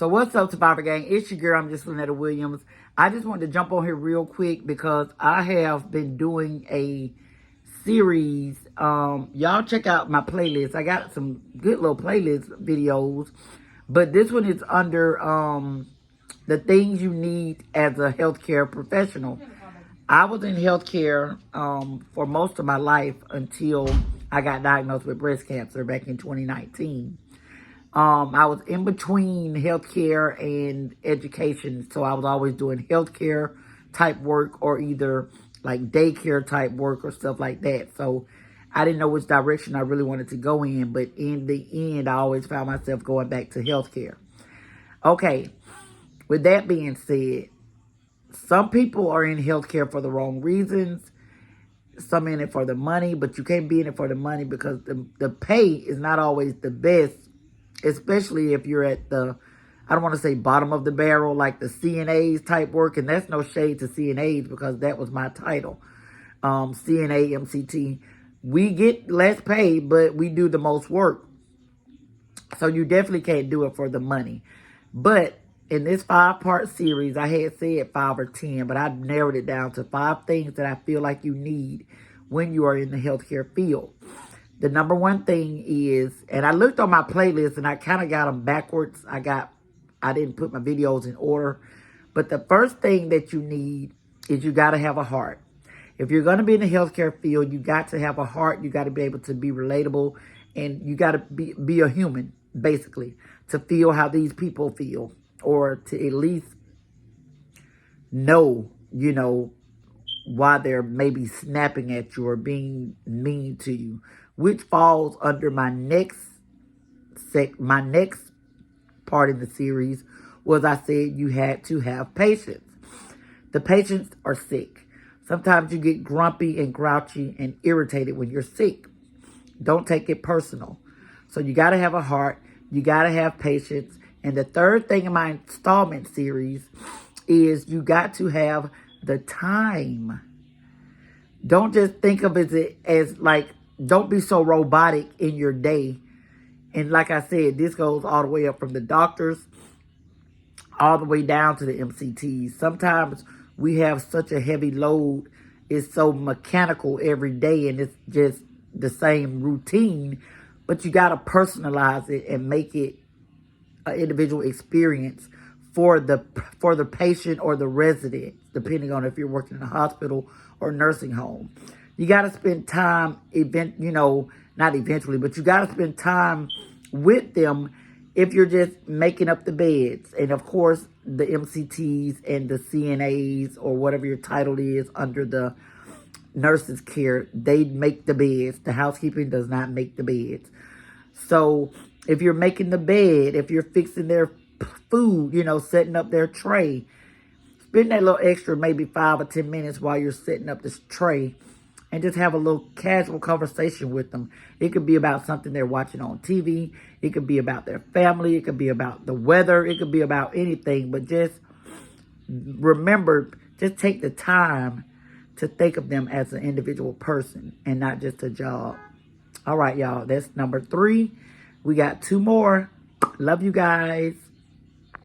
So what's up, Survivor Gang? It's your girl. I'm just Lynetta Williams. I just wanted to jump on here real quick because I have been doing a series. Y'all check out my playlist. I got some good little playlist videos, but this one is under the things you need as a healthcare professional. I was in healthcare for most of my life until I got diagnosed with breast cancer back in 2019. I was in between healthcare and education, so I was always doing healthcare type work or either like daycare type work or stuff like that. So I didn't know which direction I really wanted to go in, but in the end, I always found myself going back to healthcare. Okay, with that being said, some people are in healthcare for the wrong reasons. Some in it for the money, but you can't be in it for the money because the pay is not always the best, especially if you're at the, I don't want to say bottom of the barrel, like the CNAs type work. And that's no shade to CNAs because that was my title. CNA, MCT. We get less pay, but we do the most work. So you definitely can't do it for the money. But in this 5-part series, I had said 5 or 10, but I narrowed it down to 5 things that I feel like you need when you are in the healthcare field. The number one thing is, and I looked on my playlist and I kind of got them backwards. I didn't put my videos in order. But the first thing that you need is you got to have a heart. If you're going to be in the healthcare field, you got to have a heart. You got to be able to be relatable. And you got to be a human, basically, to feel how these people feel. Or to at least know, why they're maybe snapping at you or being mean to you. Which falls under my next part in the series was I said you had to have patience. The patients are sick. Sometimes you get grumpy and grouchy and irritated when you're sick. Don't take it personal. So you got to have a heart. You got to have patience. And the third thing in my installment series is you got to have the time. Don't just think of it as like, don't be so robotic in your day. And like I said, this goes all the way up from the doctors all the way down to the MCTs. Sometimes we have such a heavy load. It's so mechanical every day and it's just the same routine. But you got to personalize it and make it an individual experience for the patient or the resident, depending on if you're working in a hospital or nursing home. You got to spend time, not eventually, but you got to spend time with them if you're just making up the beds. And of course, the MCTs and the CNAs or whatever your title is under the nurses care, they make the beds. The housekeeping does not make the beds. So if you're making the bed, if you're fixing their food, setting up their tray, spend that little extra maybe 5 or 10 minutes while you're setting up this tray and just have a little casual conversation with them. It could be about something they're watching on TV. It could be about their family. It could be about the weather. It could be about anything. But just remember, just take the time to think of them as an individual person and not just a job. All right, y'all. That's number 3. We got 2 more. Love you guys.